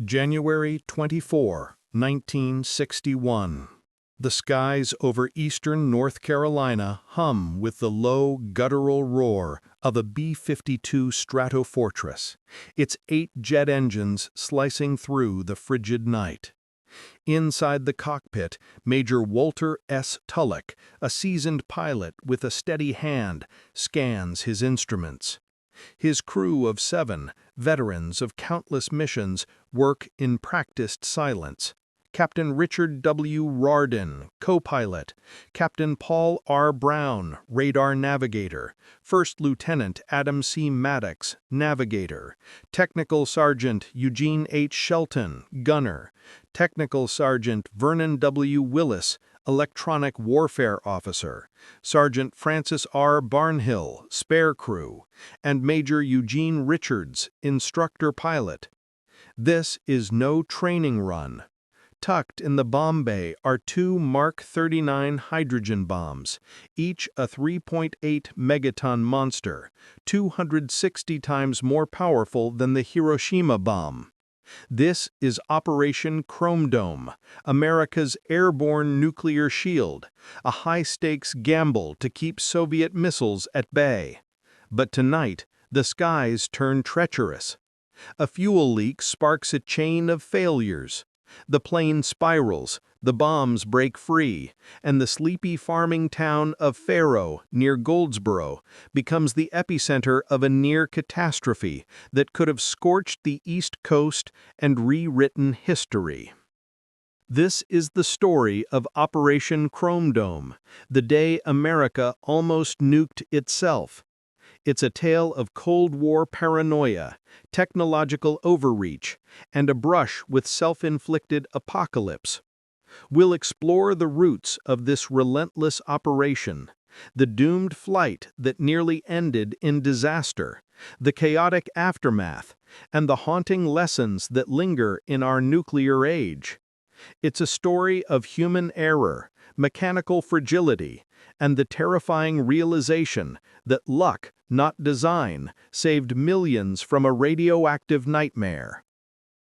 January 24, 1961. The skies over eastern North Carolina hum with the low, guttural roar of a B-52 Stratofortress, its 8 jet engines slicing through the frigid night. Inside the cockpit, Major Walter S. Tulloch, a seasoned pilot with a steady hand, scans his instruments. His crew of 7, veterans of countless missions, work in practiced silence. Captain Richard W. Rardin, co-pilot, Captain Paul R. Brown, radar navigator, First Lieutenant Adam C. Maddox, navigator, Technical Sergeant Eugene H. Shelton, gunner, Technical Sergeant Vernon W. Willis, electronic warfare officer, Sergeant Francis R. Barnhill, spare crew, and Major Eugene Richards, instructor pilot. This is no training run. Tucked in the bomb bay are 2 Mark 39 hydrogen bombs, each a 3.8 megaton monster, 260 times more powerful than the Hiroshima bomb. This is Operation Chrome Dome, America's airborne nuclear shield, a high-stakes gamble to keep Soviet missiles at bay. But tonight, the skies turn treacherous. A fuel leak sparks a chain of failures. The plane spirals, the bombs break free, and the sleepy farming town of Faro, near Goldsboro, becomes the epicenter of a near catastrophe that could have scorched the East Coast and rewritten history. This is the story of Operation Chrome Dome, the day America almost nuked itself. It's a tale of Cold War paranoia, technological overreach, and a brush with self-inflicted apocalypse. We'll explore the roots of this relentless operation, the doomed flight that nearly ended in disaster, the chaotic aftermath, and the haunting lessons that linger in our nuclear age. It's a story of human error, mechanical fragility, and the terrifying realization that luck, not design, saved millions from a radioactive nightmare.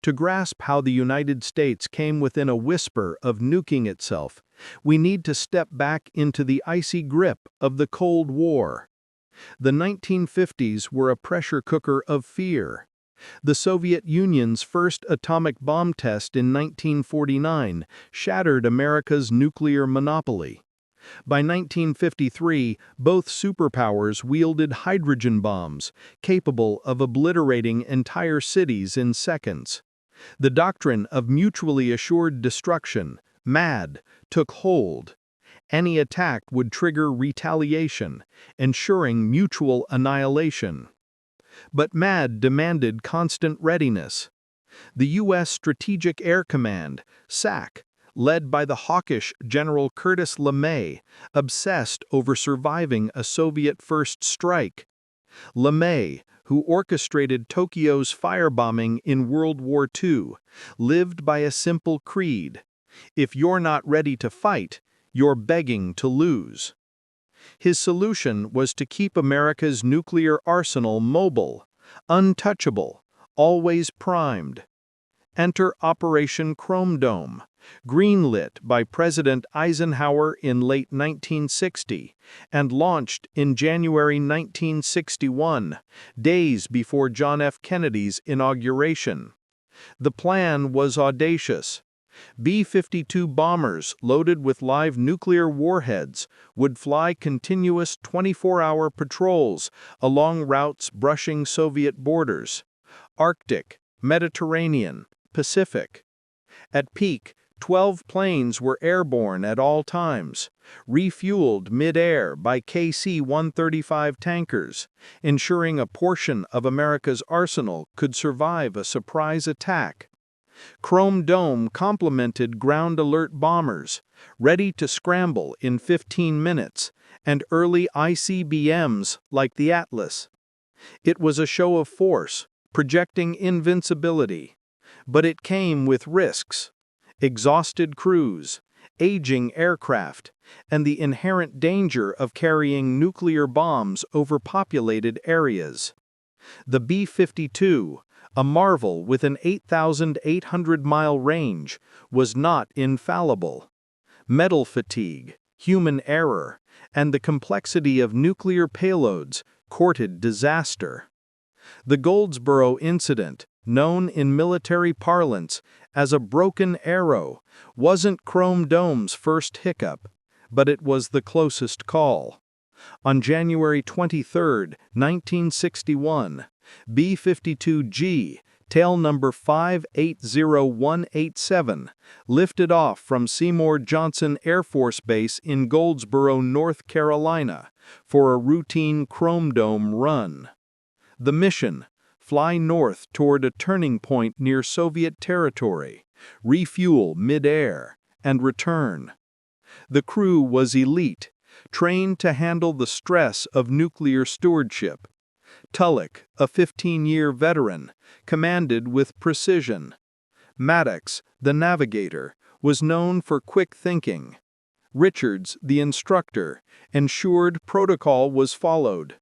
To grasp how the United States came within a whisper of nuking itself, we need to step back into the icy grip of the Cold War. The 1950s were a pressure cooker of fear. The Soviet Union's first atomic bomb test in 1949 shattered America's nuclear monopoly. By 1953, both superpowers wielded hydrogen bombs, capable of obliterating entire cities in seconds. The doctrine of mutually assured destruction, MAD, took hold. Any attack would trigger retaliation, ensuring mutual annihilation. But MAD demanded constant readiness. The U.S. Strategic Air Command, SAC, led by the hawkish General Curtis LeMay, obsessed over surviving a Soviet first strike. LeMay, who orchestrated Tokyo's firebombing in World War II, lived by a simple creed: if you're not ready to fight, you're begging to lose. His solution was to keep America's nuclear arsenal mobile, untouchable, always primed. Enter Operation Chrome Dome, greenlit by President Eisenhower in late 1960 and launched in January 1961, days before John F. Kennedy's inauguration. The plan was audacious. B-52 bombers loaded with live nuclear warheads would fly continuous 24-hour patrols along routes brushing Soviet borders: Arctic, Mediterranean, Pacific. At peak, 12 planes were airborne at all times, refueled mid-air by KC-135 tankers, ensuring a portion of America's arsenal could survive a surprise attack. Chrome Dome complemented ground alert bombers, ready to scramble in 15 minutes, and early ICBMs like the Atlas. It was a show of force, projecting invincibility. But it came with risks: exhausted crews, aging aircraft, and the inherent danger of carrying nuclear bombs over populated areas. The B-52, a marvel with an 8,800-mile range, was not infallible. Metal fatigue, human error, and the complexity of nuclear payloads courted disaster. The Goldsboro incident, known in military parlance as a broken arrow, wasn't Chrome Dome's first hiccup, but it was the closest call. On January 23, 1961, B-52G, tail number 580187, lifted off from Seymour Johnson Air Force Base in Goldsboro, North Carolina, for a routine Chrome Dome run. The mission: fly north toward a turning point near Soviet territory, refuel mid-air, and return. The crew was elite, trained to handle the stress of nuclear stewardship. Tulloch, a 15-year veteran, commanded with precision. Maddox, the navigator, was known for quick thinking. Richards, the instructor, ensured protocol was followed.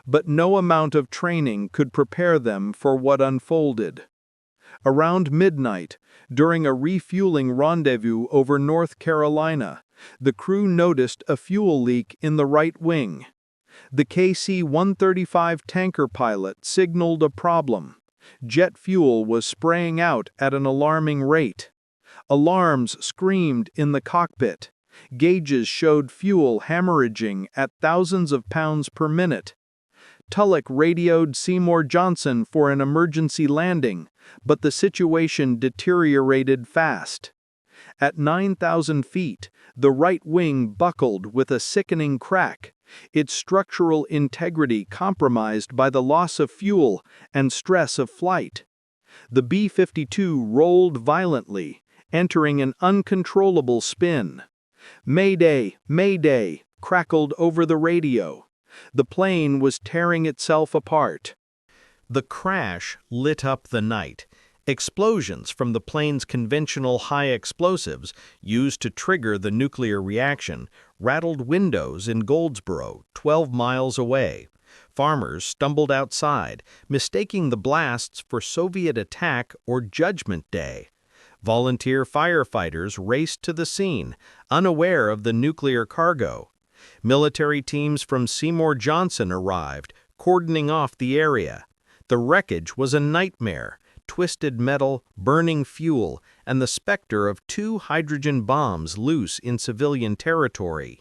But no amount of training could prepare them for what unfolded. Around midnight, during a refueling rendezvous over North Carolina, the crew noticed a fuel leak in the right wing. The KC-135 tanker pilot signaled a problem. Jet fuel was spraying out at an alarming rate. Alarms screamed in the cockpit. Gauges showed fuel hemorrhaging at thousands of pounds per minute. Tulloch radioed Seymour Johnson for an emergency landing, but the situation deteriorated fast. At 9,000 feet, the right wing buckled with a sickening crack, its structural integrity compromised by the loss of fuel and stress of flight. The B-52 rolled violently, entering an uncontrollable spin. "Mayday! Mayday!" crackled over the radio. The plane was tearing itself apart. The crash lit up the night. Explosions from the plane's conventional high explosives, used to trigger the nuclear reaction, rattled windows in Goldsboro, 12 miles away. Farmers stumbled outside, mistaking the blasts for Soviet attack or Judgment Day. Volunteer firefighters raced to the scene, unaware of the nuclear cargo. Military teams from Seymour Johnson arrived, cordoning off the area. The wreckage was a nightmare: twisted metal, burning fuel, and the specter of 2 hydrogen bombs loose in civilian territory.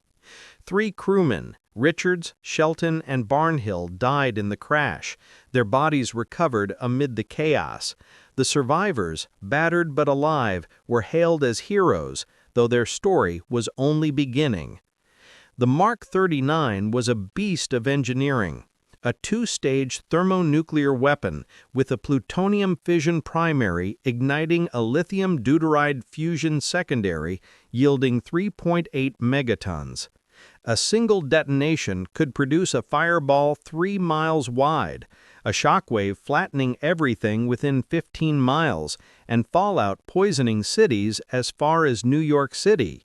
3 crewmen, Richards, Shelton, and Barnhill, died in the crash, their bodies recovered amid the chaos. The survivors, battered but alive, were hailed as heroes, though their story was only beginning. The Mark 39 was a beast of engineering, a 2-stage thermonuclear weapon with a plutonium fission primary igniting a lithium deuteride fusion secondary yielding 3.8 megatons. A single detonation could produce a fireball 3 miles wide, a shockwave flattening everything within 15 miles, and fallout poisoning cities as far as New York City.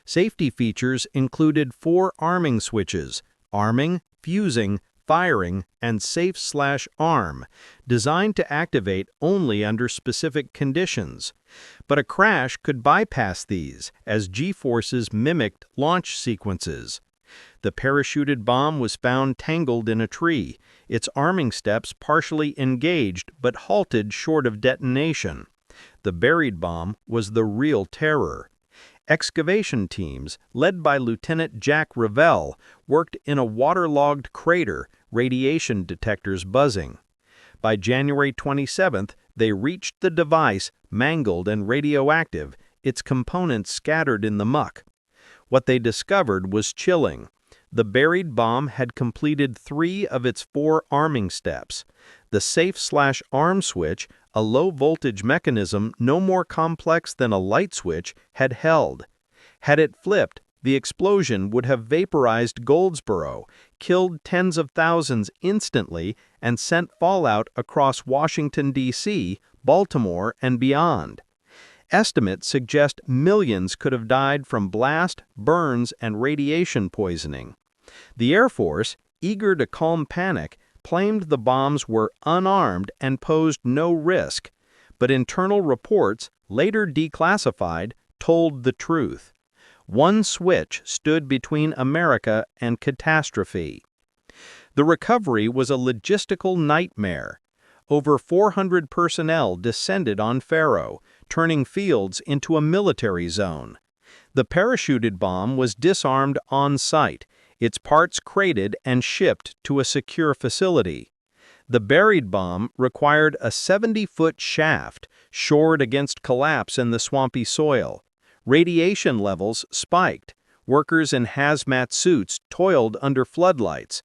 Safety features included 4 arming switches: arming, fusing, firing, and safe/arm, designed to activate only under specific conditions. But a crash could bypass these, as G-forces mimicked launch sequences. The parachuted bomb was found tangled in a tree, its arming steps partially engaged but halted short of detonation. The buried bomb was the real terror. Excavation teams, led by Lieutenant Jack Revell, worked in a waterlogged crater, radiation detectors buzzing. By January 27th, they reached the device, mangled and radioactive, its components scattered in the muck. What they discovered was chilling. The buried bomb had completed 3 of its 4 arming steps. The safe/arm switch, a low-voltage mechanism no more complex than a light switch, had held. Had it flipped, the explosion would have vaporized Goldsboro, killed tens of thousands instantly, and sent fallout across Washington, D.C., Baltimore, and beyond. Estimates suggest millions could have died from blast, burns, and radiation poisoning. The Air Force, eager to calm panic, claimed the bombs were unarmed and posed no risk, but internal reports, later declassified, told the truth. One switch stood between America and catastrophe. The recovery was a logistical nightmare. Over 400 personnel descended on Faro, turning fields into a military zone. The parachuted bomb was disarmed on site, its parts crated and shipped to a secure facility. The buried bomb required a 70-foot shaft, shored against collapse in the swampy soil. Radiation levels spiked. Workers in hazmat suits toiled under floodlights.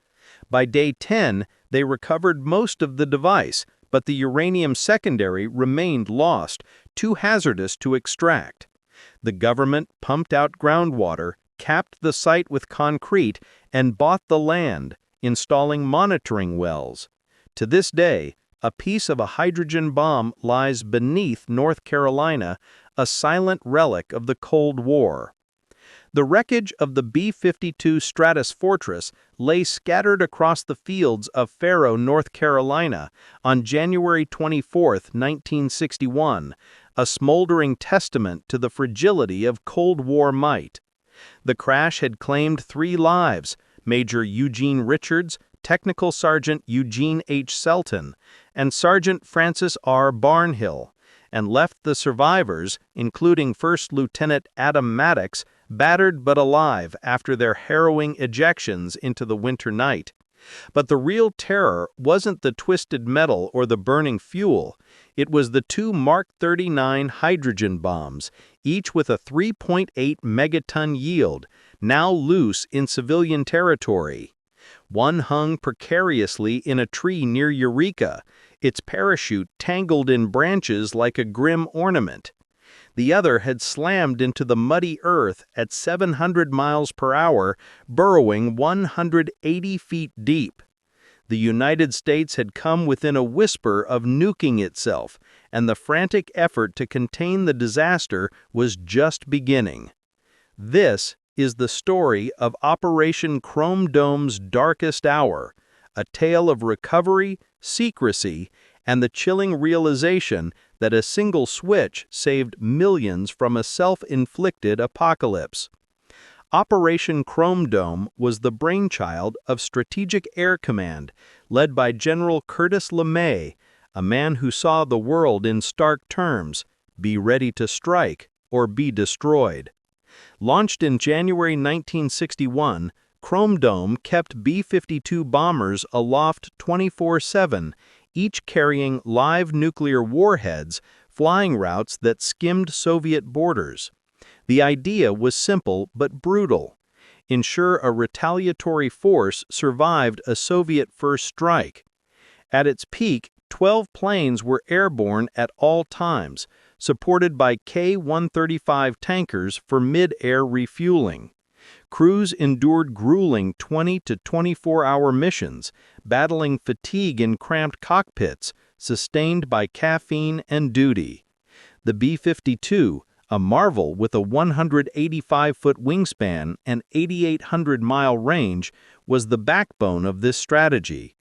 By day 10, they recovered most of the device, but the uranium secondary remained lost, too hazardous to extract. The government pumped out groundwater, capped the site with concrete, and bought the land, installing monitoring wells. To this day, a piece of a hydrogen bomb lies beneath North Carolina, a silent relic of the Cold War. The wreckage of the B-52 Stratus Fortress lay scattered across the fields of Faro, North Carolina, on January 24, 1961, a smoldering testament to the fragility of Cold War might. The crash had claimed 3 lives: Major Eugene Richards, Technical Sergeant Eugene H. Selton, and Sergeant Francis R. Barnhill, and left the survivors, including First Lieutenant Adam Maddox, battered but alive after their harrowing ejections into the winter night. But the real terror wasn't the twisted metal or the burning fuel. It was the 2 Mark 39 hydrogen bombs, each with a 3.8 megaton yield, now loose in civilian territory. One hung precariously in a tree near Eureka, its parachute tangled in branches like a grim ornament. The other had slammed into the muddy earth at 700 miles per hour, burrowing 180 feet deep. The United States had come within a whisper of nuking itself, and the frantic effort to contain the disaster was just beginning. This is the story of Operation Chrome Dome's darkest hour, a tale of recovery, secrecy, and the chilling realization that a single switch saved millions from a self-inflicted apocalypse. Operation Chrome Dome was the brainchild of Strategic Air Command, led by General Curtis LeMay, a man who saw the world in stark terms: be ready to strike or be destroyed. Launched in January 1961, Chrome Dome kept B-52 bombers aloft 24/7, each carrying live nuclear warheads, flying routes that skimmed Soviet borders. The idea was simple but brutal: ensure a retaliatory force survived a Soviet first strike. At its peak, 12 planes were airborne at all times, supported by K-135 tankers for mid-air refueling. Crews endured grueling 20 to 24-hour missions, battling fatigue in cramped cockpits, sustained by caffeine and duty. The B-52, a marvel with a 185-foot wingspan and 8,800-mile range, was the backbone of this strategy.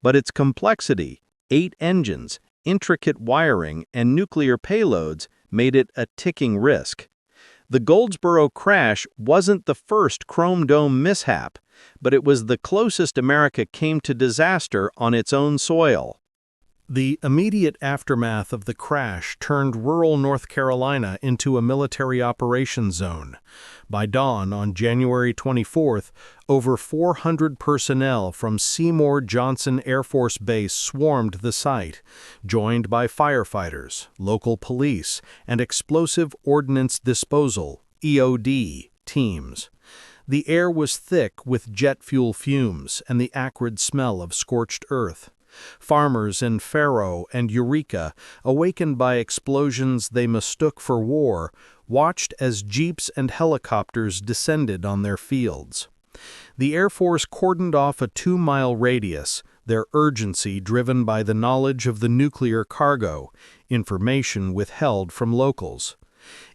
But its complexity, 8 engines, intricate wiring, and nuclear payloads made it a ticking risk. The Goldsboro crash wasn't the first Chrome Dome mishap, but it was the closest America came to disaster on its own soil. The immediate aftermath of the crash turned rural North Carolina into a military operations zone. By dawn on January 24th, over 400 personnel from Seymour Johnson Air Force Base swarmed the site, joined by firefighters, local police, and explosive ordnance disposal (EOD) teams. The air was thick with jet fuel fumes and the acrid smell of scorched earth. Farmers in Faro and Eureka, awakened by explosions they mistook for war, watched as jeeps and helicopters descended on their fields. The Air Force cordoned off a 2-mile radius, their urgency driven by the knowledge of the nuclear cargo, information withheld from locals.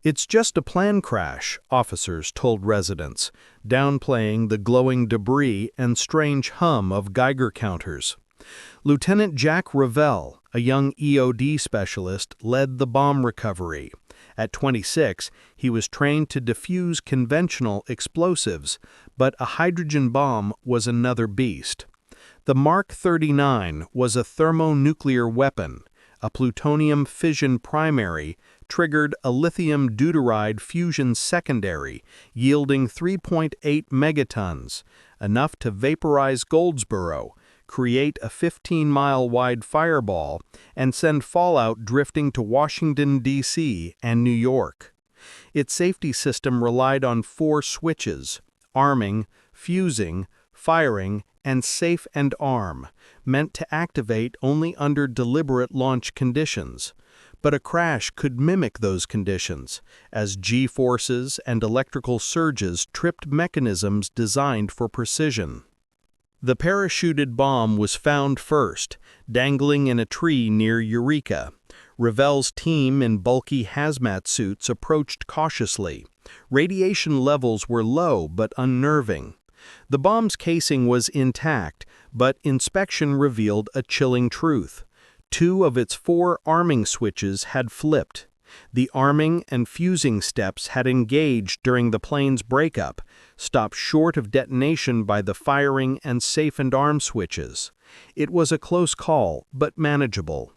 "It's just a plane crash," officers told residents, downplaying the glowing debris and strange hum of Geiger counters. Lieutenant Jack Revell, a young EOD specialist, led the bomb recovery. At 26, he was trained to defuse conventional explosives, but a hydrogen bomb was another beast. The Mark 39 was a thermonuclear weapon. A plutonium fission primary triggered a lithium deuteride fusion secondary, yielding 3.8 megatons, enough to vaporize Goldsboro, create a 15-mile-wide fireball, and send fallout drifting to Washington, D.C. and New York. Its safety system relied on 4 switches: arming, fusing, firing, and safe and arm, meant to activate only under deliberate launch conditions. But a crash could mimic those conditions, as G-forces and electrical surges tripped mechanisms designed for precision. The parachuted bomb was found first, dangling in a tree near Eureka. Revell's team in bulky hazmat suits approached cautiously. Radiation levels were low but unnerving. The bomb's casing was intact, but inspection revealed a chilling truth. 2 of its 4 arming switches had flipped. The arming and fusing steps had engaged during the plane's breakup, stopped short of detonation by the firing and safe and arm switches. It was a close call, but manageable.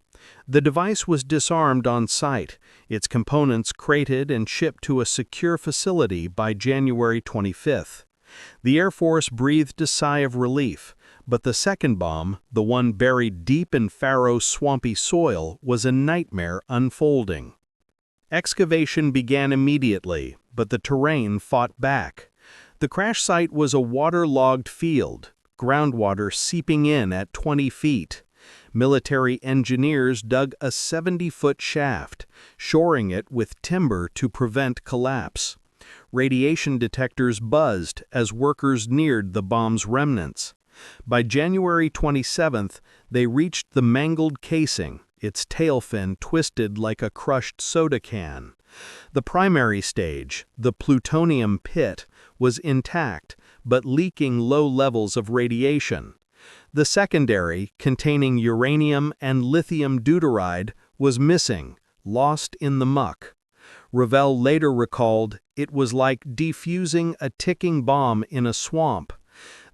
The device was disarmed on site, its components crated and shipped to a secure facility by January 25. The Air Force breathed a sigh of relief, but the second bomb, the one buried deep in Faroe's swampy soil, was a nightmare unfolding. Excavation began immediately, but the terrain fought back. The crash site was a waterlogged field, groundwater seeping in at 20 feet. Military engineers dug a 70-foot shaft, shoring it with timber to prevent collapse. Radiation detectors buzzed as workers neared the bomb's remnants. By January 27th, they reached the mangled casing, its tail fin twisted like a crushed soda can. The primary stage, the plutonium pit, was intact, but leaking low levels of radiation. The secondary, containing uranium and lithium deuteride, was missing, lost in the muck. Revell later recalled, "It was like defusing a ticking bomb in a swamp."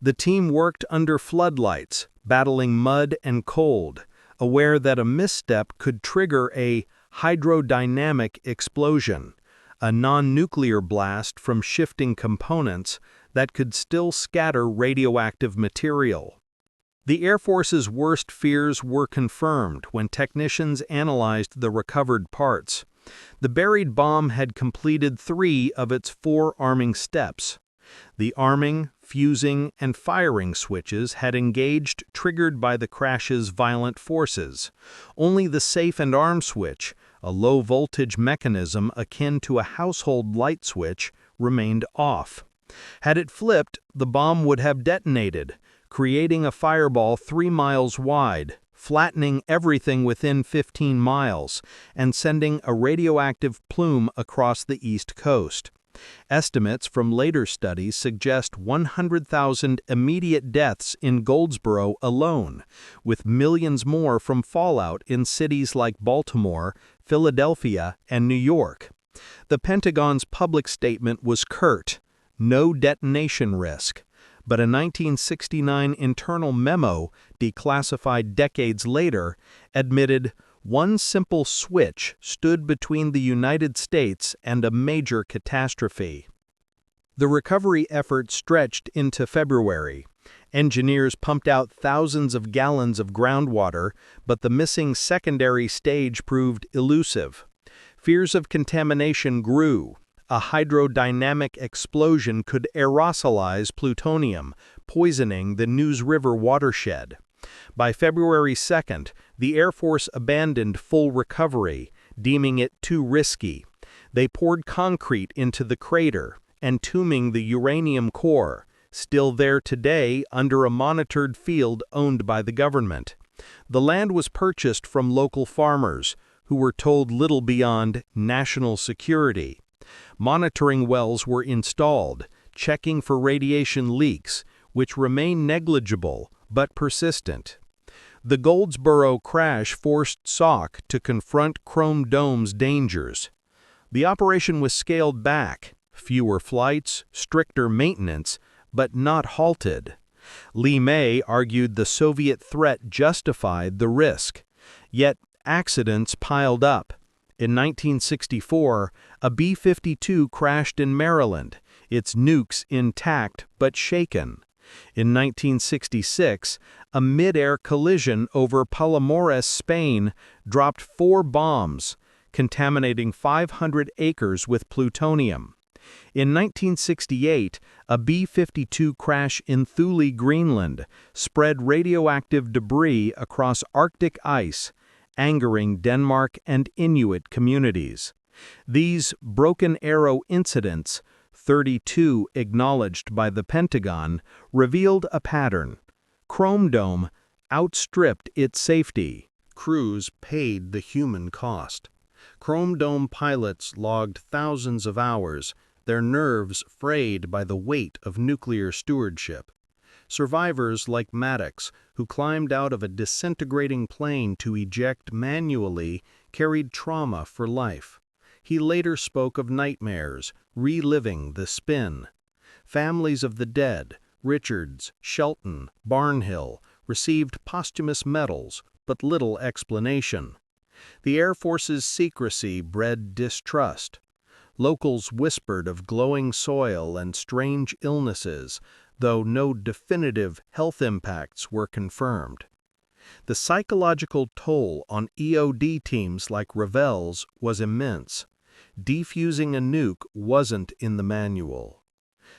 The team worked under floodlights, battling mud and cold, aware that a misstep could trigger a hydrodynamic explosion, a non-nuclear blast from shifting components that could still scatter radioactive material. The Air Force's worst fears were confirmed when technicians analyzed the recovered parts. The buried bomb had completed 3 of its 4 arming steps. The arming, fusing, and firing switches had engaged, triggered by the crash's violent forces. Only the safe and arm switch, a low-voltage mechanism akin to a household light switch, remained off. Had it flipped, the bomb would have detonated, creating a fireball 3 miles wide, flattening everything within 15 miles, and sending a radioactive plume across the East Coast. Estimates from later studies suggest 100,000 immediate deaths in Goldsboro alone, with millions more from fallout in cities like Baltimore, Philadelphia, and New York. The Pentagon's public statement was curt: no detonation risk. But a 1969 internal memo, declassified decades later, admitted one simple switch stood between the United States and a major catastrophe. The recovery effort stretched into February. Engineers pumped out thousands of gallons of groundwater, but the missing secondary stage proved elusive. Fears of contamination grew. A hydrodynamic explosion could aerosolize plutonium, poisoning the News River watershed. By February 2nd, the Air Force abandoned full recovery, deeming it too risky. They poured concrete into the crater, entombing the uranium core, still there today under a monitored field owned by the government. The land was purchased from local farmers, who were told little beyond national security. Monitoring wells were installed, checking for radiation leaks, which remain negligible but persistent. The Goldsboro crash forced Salk to confront Chrome Dome's dangers. The operation was scaled back, fewer flights, stricter maintenance, but not halted. Lee May argued the Soviet threat justified the risk. Yet accidents piled up. In 1964, a B-52 crashed in Maryland, its nukes intact but shaken. In 1966, a mid-air collision over Palomores, Spain, dropped 4 bombs, contaminating 500 acres with plutonium. In 1968, a B-52 crash in Thule, Greenland, spread radioactive debris across Arctic ice, angering Denmark and Inuit communities. These Broken Arrow incidents, 32 acknowledged by the Pentagon, revealed a pattern. Chrome Dome outstripped its safety. Crews paid the human cost. Chrome Dome pilots logged thousands of hours, their nerves frayed by the weight of nuclear stewardship. Survivors like Maddox, who climbed out of a disintegrating plane to eject manually, carried trauma for life. He later spoke of nightmares, reliving the spin. Families of the dead, Richards, Shelton, Barnhill, received posthumous medals, but little explanation. The Air Force's secrecy bred distrust. Locals whispered of glowing soil and strange illnesses, though no definitive health impacts were confirmed. The psychological toll on EOD teams like Ravel's was immense. Defusing a nuke wasn't in the manual.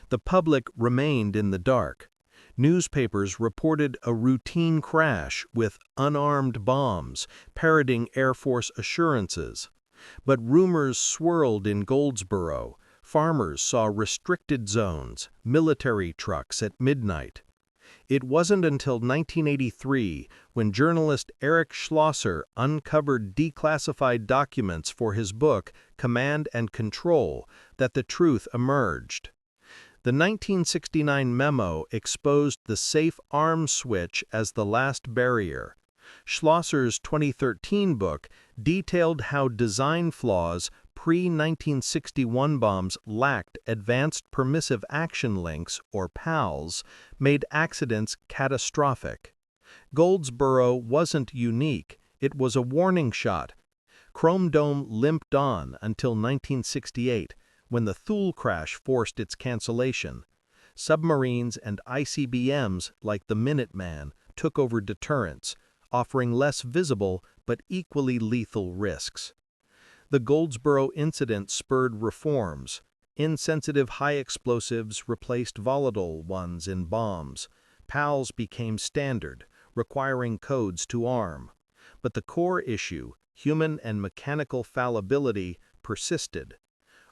The public remained in the dark. Newspapers reported a routine crash with unarmed bombs, parroting Air Force assurances. But rumors swirled in Goldsboro. Farmers saw restricted zones, military trucks at midnight. It wasn't until 1983, when journalist Eric Schlosser uncovered declassified documents for his book Command and Control, that the truth emerged. The 1969 memo exposed the safe arms switch as the last barrier. Schlosser's 2013 book detailed how design flaws pre-1961 bombs lacked Advanced Permissive Action Links, or PALs, made accidents catastrophic. Goldsboro wasn't unique, it was a warning shot. Chrome Dome limped on until 1968, when the Thule crash forced its cancellation. Submarines and ICBMs like the Minuteman took over deterrence, offering less visible but equally lethal risks. The Goldsboro incident spurred reforms. Insensitive high explosives replaced volatile ones in bombs. PALs became standard, requiring codes to arm. But the core issue, human and mechanical fallibility, persisted.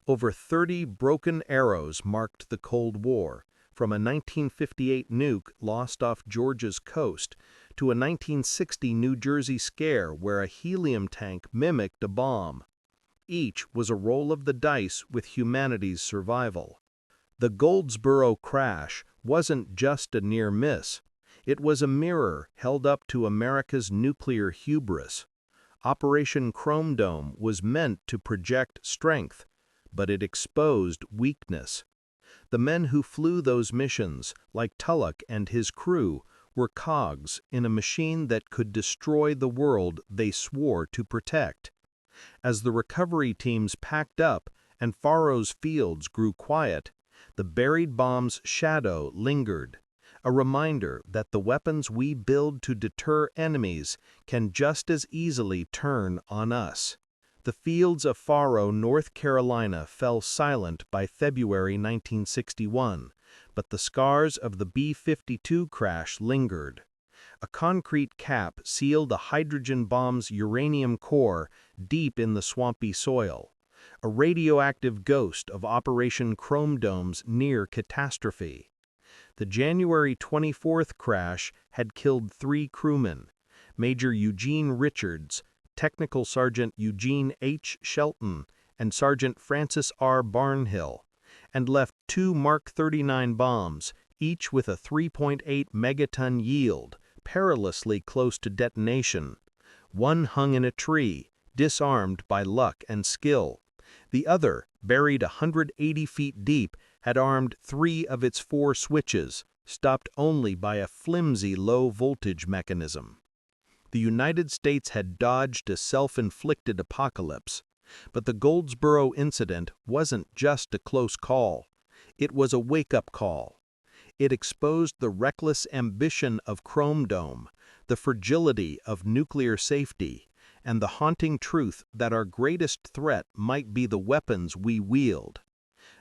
Over 30 broken arrows marked the Cold War, from a 1958 nuke lost off Georgia's coast to a 1960 New Jersey scare where a helium tank mimicked a bomb. Each was a roll of the dice with humanity's survival. The Goldsboro crash wasn't just a near miss. It was a mirror held up to America's nuclear hubris. Operation Chrome Dome was meant to project strength, but it exposed weakness. The men who flew those missions, like Tulloch and his crew, were cogs in a machine that could destroy the world they swore to protect. As the recovery teams packed up and Faro's fields grew quiet, the buried bomb's shadow lingered, a reminder that the weapons we build to deter enemies can just as easily turn on us. The fields of Faro, North Carolina fell silent by February 1961, but the scars of the B-52 crash lingered. A concrete cap sealed the hydrogen bomb's uranium core deep in the swampy soil, a radioactive ghost of Operation Chrome Dome's near catastrophe. The January 24th crash had killed 3 crewmen, Major Eugene Richards, Technical Sergeant Eugene H. Shelton, and Sergeant Francis R. Barnhill, and left 2 Mark 39 bombs, each with a 3.8 megaton yield, perilously close to detonation. One hung in a tree, disarmed by luck and skill. The other, buried 180 feet deep, had armed 3 of its 4 switches, stopped only by a flimsy low-voltage mechanism. The United States had dodged a self-inflicted apocalypse. But the Goldsboro incident wasn't just a close call. It was a wake-up call. It exposed the reckless ambition of Chrome Dome, the fragility of nuclear safety, and the haunting truth that our greatest threat might be the weapons we wield.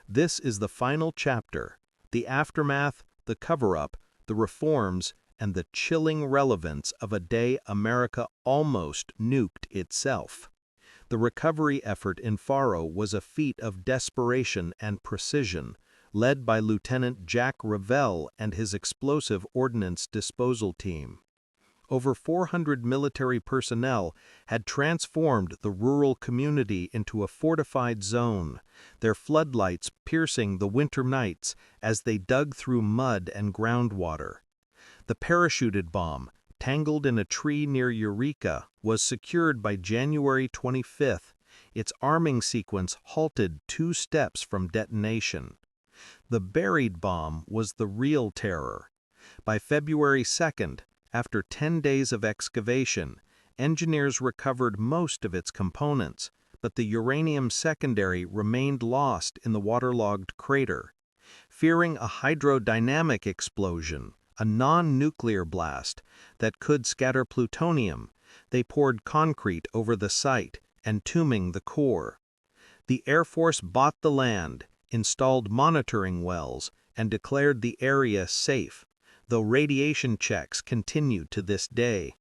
This is the final chapter, the aftermath, the cover-up, the reforms, and the chilling relevance of a day America almost nuked itself. The recovery effort in Faro was a feat of desperation and precision, led by Lieutenant Jack Revell and his explosive ordnance disposal team. Over 400 military personnel had transformed the rural community into a fortified zone, their floodlights piercing the winter nights as they dug through mud and groundwater. The parachuted bomb, tangled in a tree near Eureka, was secured by January 25th, its arming sequence halted 2 steps from detonation. The buried bomb was the real terror. By February 2nd, after 10 days of excavation, engineers recovered most of its components, but the uranium secondary remained lost in the waterlogged crater. Fearing a hydrodynamic explosion, a non-nuclear blast that could scatter plutonium, they poured concrete over the site, entombing the core. The Air Force bought the land, installed monitoring wells, and declared the area safe, though radiation checks continued to this day.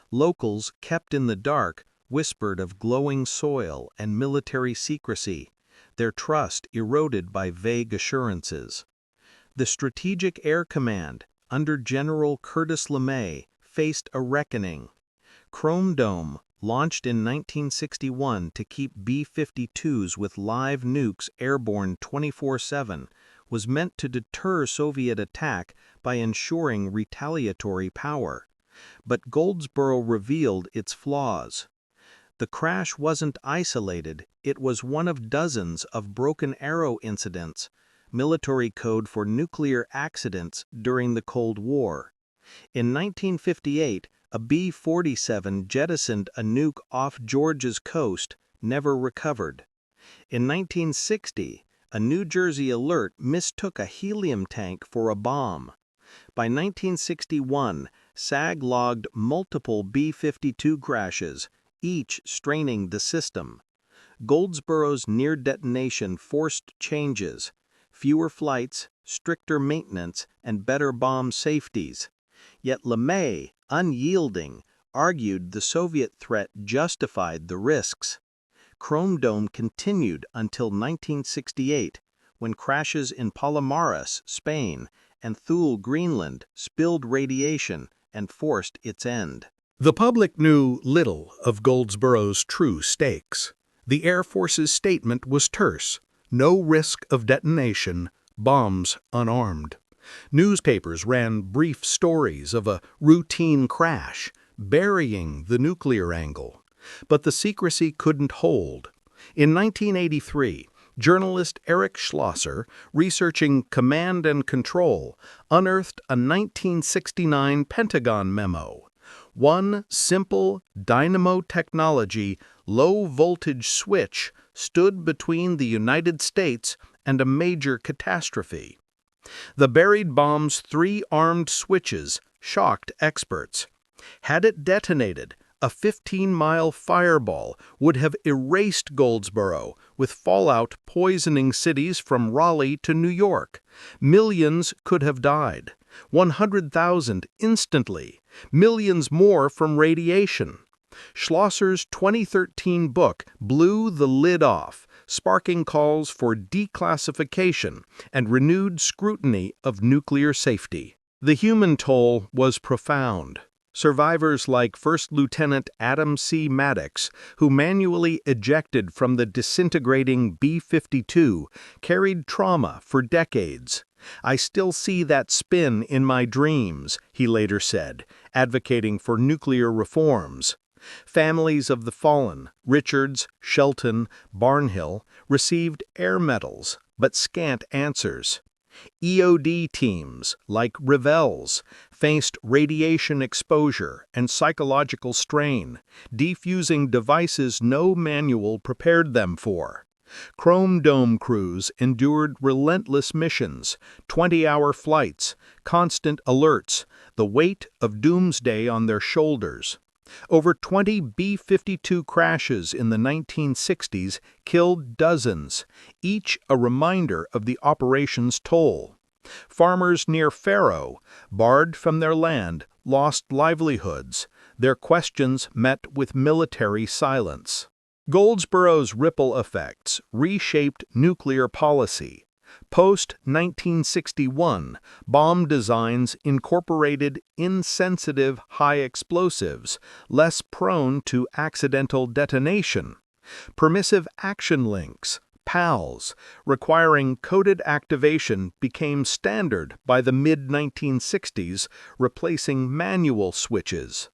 Locals, kept in the dark, whispered of glowing soil and military secrecy, their trust eroded by vague assurances. The Strategic Air Command, under General Curtis LeMay, faced a reckoning. Chrome Dome, launched in 1961 to keep B-52s with live nukes airborne 24/7, was meant to deter Soviet attack by ensuring retaliatory power. But Goldsboro revealed its flaws. The crash wasn't isolated, it was one of dozens of Broken Arrow incidents, military code for nuclear accidents during the Cold War. In 1958, a B-47 jettisoned a nuke off Georgia's coast, never recovered. In 1960, a New Jersey Alert mistook a helium tank for a bomb. By 1961, SAG logged multiple B-52 crashes, each straining the system. Goldsboro's near detonation forced changes, fewer flights, stricter maintenance, and better bomb safeties. Yet LeMay, unyielding, argued the Soviet threat justified the risks. Chrome Dome continued until 1968, when crashes in Palomares, Spain, and Thule, Greenland, spilled radiation and forced its end. The public knew little of Goldsboro's true stakes. The Air Force's statement was terse: no risk of detonation, bombs unarmed. Newspapers ran brief stories of a routine crash, burying the nuclear angle. But the secrecy couldn't hold. In 1983, journalist Eric Schlosser, researching command and control, unearthed a 1969 Pentagon memo. One simple dynamo technology, low-voltage switch stood between the United States and a major catastrophe. The buried bomb's 3 armed switches shocked experts. Had it detonated, a 15-mile fireball would have erased Goldsboro, with fallout poisoning cities from Raleigh to New York. Millions could have died, 100,000 instantly, millions more from radiation. Schlosser's 2013 book blew the lid off, sparking calls for declassification and renewed scrutiny of nuclear safety. The human toll was profound. Survivors like First Lieutenant Adam C. Maddox, who manually ejected from the disintegrating B-52, carried trauma for decades. "I still see that spin in my dreams," he later said, advocating for nuclear reforms. Families of the fallen, Richards, Shelton, Barnhill, received air medals, but scant answers. EOD teams, like Revel's, faced radiation exposure and psychological strain, defusing devices no manual prepared them for. Chrome Dome crews endured relentless missions, 20-hour flights, constant alerts, the weight of doomsday on their shoulders. Over 20 B-52 crashes in the 1960s killed dozens, each a reminder of the operation's toll. Farmers near Faro, barred from their land, lost livelihoods, their questions met with military silence. Goldsborough's ripple effects reshaped nuclear policy. Post-1961, bomb designs incorporated insensitive high explosives, less prone to accidental detonation. Permissive action links, PALs, requiring coded activation became standard by the mid-1960s, replacing manual switches.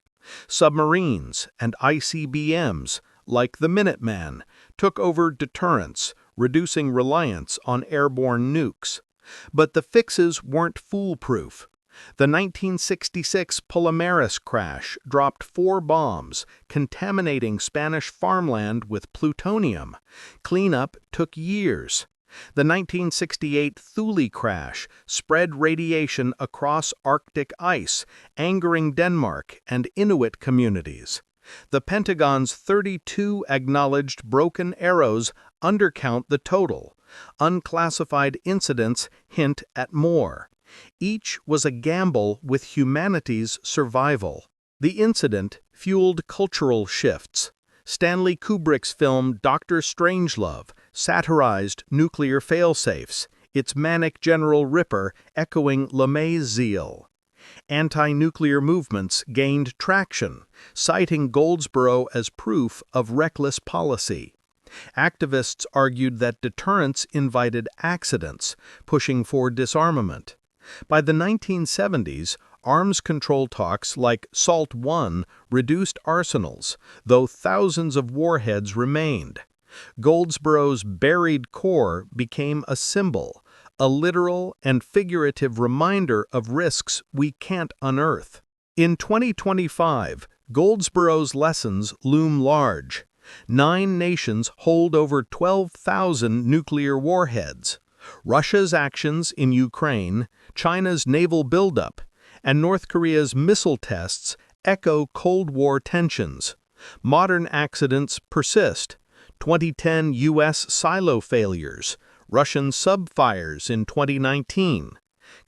Submarines and ICBMs, like the Minuteman, took over deterrence, reducing reliance on airborne nukes. But the fixes weren't foolproof. The 1966 Palomares crash dropped 4 bombs, contaminating Spanish farmland with plutonium. Cleanup took years. The 1968 Thule crash spread radiation across Arctic ice, angering Denmark and Inuit communities. The Pentagon's 32 acknowledged broken arrows undercount the total. Unclassified incidents hint at more. Each was a gamble with humanity's survival. The incident fueled cultural shifts. Stanley Kubrick's film Dr. Strangelove satirized nuclear failsafes, its manic General Ripper echoing LeMay's zeal. Anti-nuclear movements gained traction, citing Goldsborough as proof of reckless policy. Activists argued that deterrence invited accidents, pushing for disarmament. By the 1970s, arms control talks like SALT I reduced arsenals, though thousands of warheads remained. Goldsborough's buried core became a symbol, a literal and figurative reminder of risks we can't unearth. In 2025, Goldsborough's lessons loom large. 9 nations hold over 12,000 nuclear warheads. Russia's actions in Ukraine, China's naval buildup, and North Korea's missile tests echo Cold War tensions. Modern accidents persist. 2010 U.S. silo failures, Russian subfires in 2019.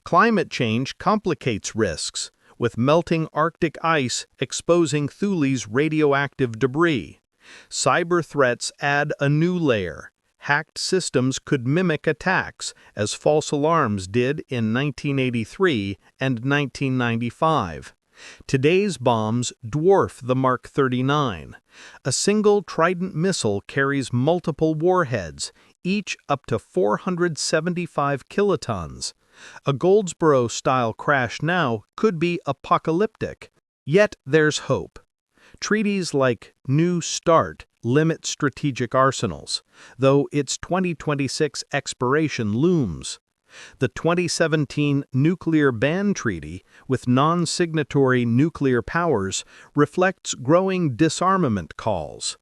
Climate change complicates risks, with melting Arctic ice exposing Thule's radioactive debris. Cyber threats add a new layer. Hacked systems could mimic attacks, as false alarms did in 1983 and 1995. Today's bombs dwarf the Mark 39. A single Trident missile carries multiple warheads, each up to 475 kilotons. A Goldsborough-style crash now could be apocalyptic. Yet there's hope. Treaties like New START limit strategic arsenals, though its 2026 expiration looms. The 2017 Nuclear Ban Treaty, with non-signatory nuclear powers, reflects growing disarmament calls.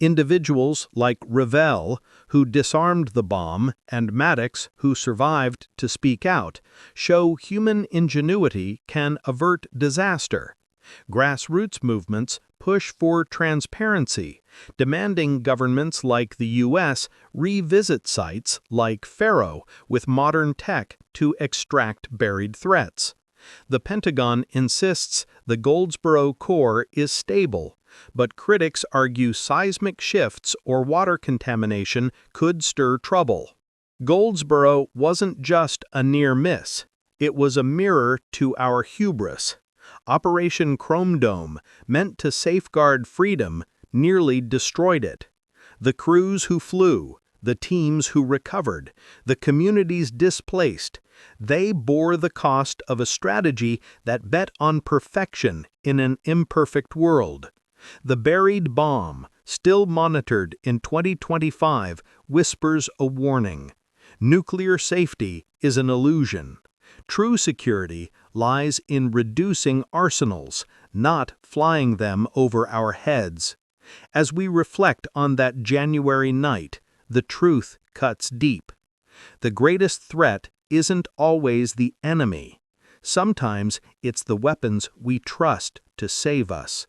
Individuals like Revell, who disarmed the bomb, and Maddox, who survived to speak out, show human ingenuity can avert disaster. Grassroots movements push for transparency, demanding governments like the U.S. revisit sites like Faro with modern tech to extract buried threats. The Pentagon insists the Goldsborough core is stable, but critics argue seismic shifts or water contamination could stir trouble. Goldsborough wasn't just a near miss, it was a mirror to our hubris. Operation Chrome Dome, meant to safeguard freedom, nearly destroyed it. The crews who flew, the teams who recovered, the communities displaced. They bore the cost of a strategy that bet on perfection in an imperfect world. The buried bomb, still monitored in 2025, whispers a warning. Nuclear safety is an illusion. True security lies in reducing arsenals, not flying them over our heads. As we reflect on that January night, the truth cuts deep. The greatest threat isn't always the enemy. Sometimes it's the weapons we trust to save us.